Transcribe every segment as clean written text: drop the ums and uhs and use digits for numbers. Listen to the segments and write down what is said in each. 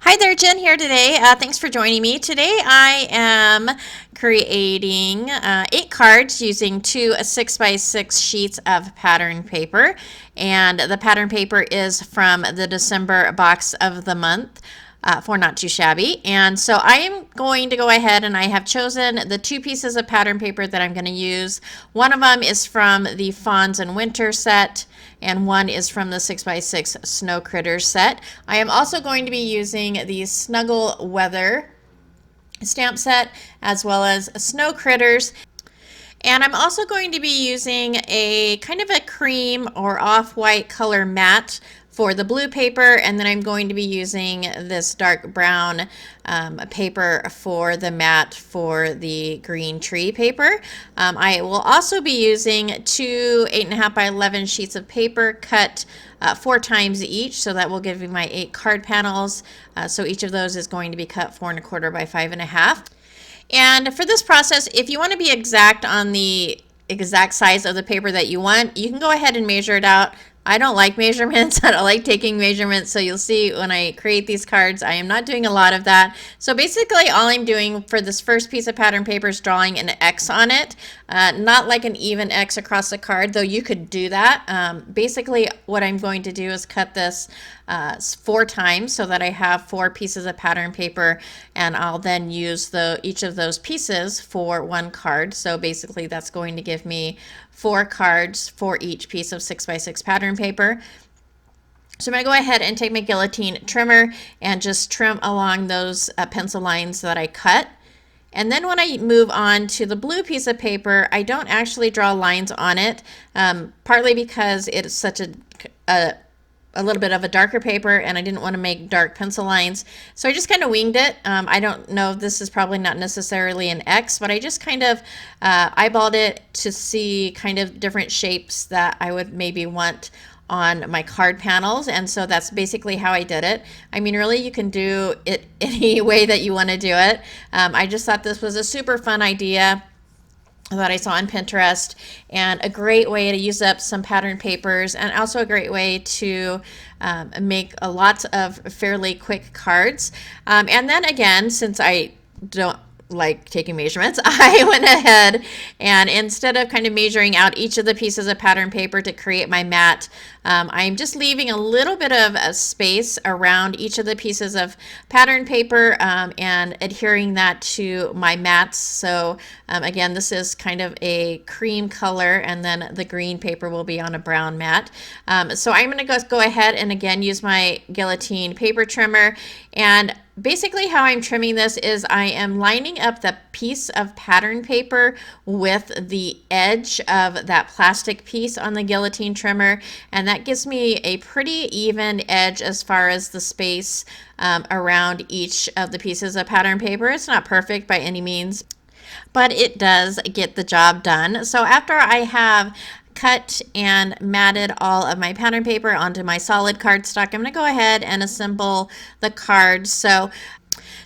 Hi there, Jen here today. Thanks for joining me. Today I am creating 8 cards using two 6x6 sheets of pattern paper. And the pattern paper is from the December box of the month for Not Too Shabby. And so I am going to go ahead and I have chosen the 2 pieces of pattern paper that I'm going to use. One of them is from the Fawns and Winter set, and one is from the 6x6 Snow Critters set. I am also going to be using the Snuggle Weather stamp set as well as Snow Critters. And I'm also going to be using a kind of a cream or off-white color matte for the blue paper, and then I'm going to be using this dark brown paper for the matte for the green tree paper. I will also be using two 8.5 by 11 sheets of paper cut 4 times each, so that will give me my 8 card panels. So each of those is going to be cut 4.25 by 5.5. And for this process, if you want to be exact on the exact size of the paper that you want, you can go ahead and measure it out. I don't like measurements. I don't like taking measurements. So you'll see when I create these cards, I am not doing a lot of that. So basically all I'm doing for this first piece of pattern paper is drawing an X on it. Not like an even X across the card, though you could do that. Basically what I'm going to do is cut this 4 times so that I have 4 pieces of pattern paper, and I'll then use each of those pieces for 1 card. So basically that's going to give me 4 cards for each piece of 6x6 pattern paper. So I'm going to go ahead and take my guillotine trimmer and just trim along those pencil lines that I cut. And then when I move on to the blue piece of paper, I don't actually draw lines on it, partly because it's such a little bit of a darker paper and I didn't want to make dark pencil lines. So I just kind of winged it. I don't know, this is probably not necessarily an X, but I just kind of eyeballed it to see kind of different shapes that I would maybe want on my card panels, and so that's basically how I did it. I mean, really, you can do it any way that you want to do it. I just thought this was a super fun idea that I saw on Pinterest, and a great way to use up some pattern papers, and also a great way to make a lot of fairly quick cards. And then again, since I don't like taking measurements, I went ahead and instead of kind of measuring out each of the pieces of pattern paper to create my mat, I'm just leaving a little bit of a space around each of the pieces of pattern paper and adhering that to my mats. So again, this is kind of a cream color, and then the green paper will be on a brown mat. So I'm going to go ahead and again use my guillotine paper trimmer, and basically how I'm trimming this is I am lining up the piece of pattern paper with the edge of that plastic piece on the guillotine trimmer, and that gives me a pretty even edge as far as the space around each of the pieces of pattern paper. It's not perfect by any means, but it does get the job done. So after I have cut and matted all of my pattern paper onto my solid cardstock, I'm going to go ahead and assemble the cards. So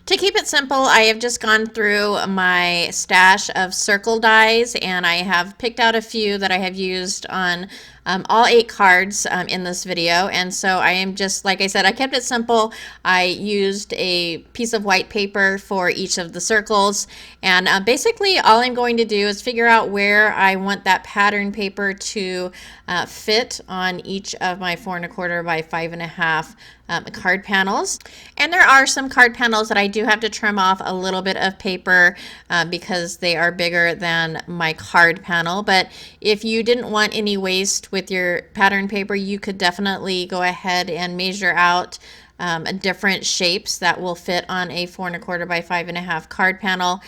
to keep it simple, I have just gone through my stash of circle dies, and I have picked out a few that I have used on all 8 cards in this video. And so I am just, like I said, I kept it simple. I used a piece of white paper for each of the circles, and basically all I'm going to do is figure out where I want that pattern paper to fit on each of my 4.25 by 5.5 card panels. And there are some card panels that I do have to trim off a little bit of paper because they are bigger than my card panel. But if you didn't want any waste with your pattern paper, you could definitely go ahead and measure out different shapes that will fit on a 4.25 by 5.5 card panel.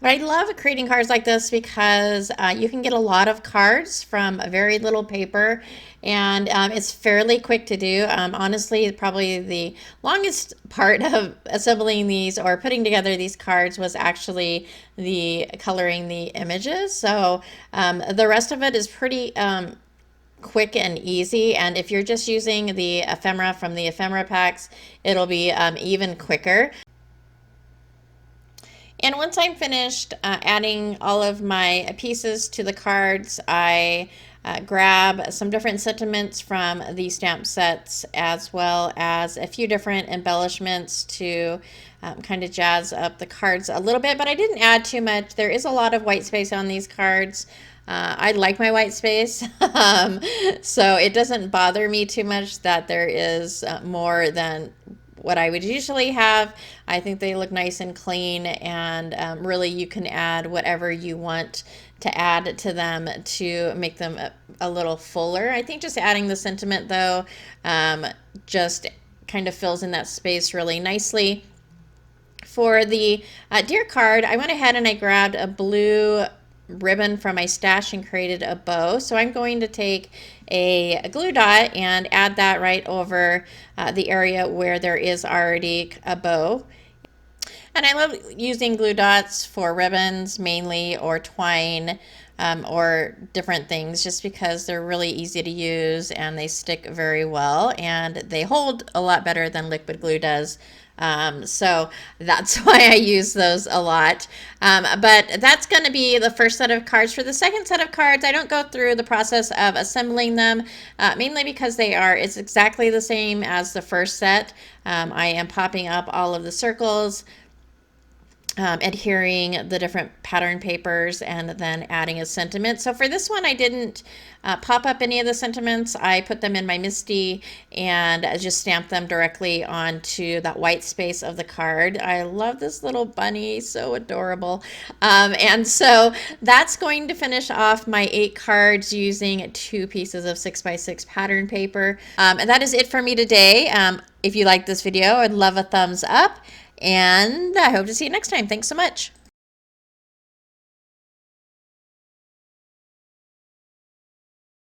But I love creating cards like this because you can get a lot of cards from a very little paper, and it's fairly quick to do. Honestly, probably the longest part of assembling these or putting together these cards was actually the coloring the images. So the rest of it is pretty quick and easy, and if you're just using the ephemera from the ephemera packs, it'll be even quicker. And once I'm finished adding all of my pieces to the cards, I grab some different sentiments from the stamp sets, as well as a few different embellishments to kind of jazz up the cards a little bit, but I didn't add too much. There is a lot of white space on these cards. I like my white space, so it doesn't bother me too much that there is more than what I would usually have. I think they look nice and clean, and really you can add whatever you want to add to them to make them a little fuller. I think just adding the sentiment though just kind of fills in that space really nicely. For the deer card, I went ahead and I grabbed a blue ribbon from my stash and created a bow. So I'm going to take a glue dot and add that right over the area where there is already a bow. And I love using glue dots for ribbons mainly, or twine, or different things, just because they're really easy to use and they stick very well and they hold a lot better than liquid glue does. So that's why I use those a lot. But that's going to be the first set of cards. For the second set of cards, I don't go through the process of assembling them, mainly because it's exactly the same as the first set. I am popping up all of the circles, adhering the different pattern papers, and then adding a sentiment. So for this one, I didn't pop up any of the sentiments. I put them in my MISTI and just stamped them directly onto that white space of the card. I love this little bunny, so adorable. And so that's going to finish off my 8 cards using 2 pieces of 6x6 pattern paper. And that is it for me today. If you like this video, I'd love a thumbs up. And I hope to see you next time. Thanks so much.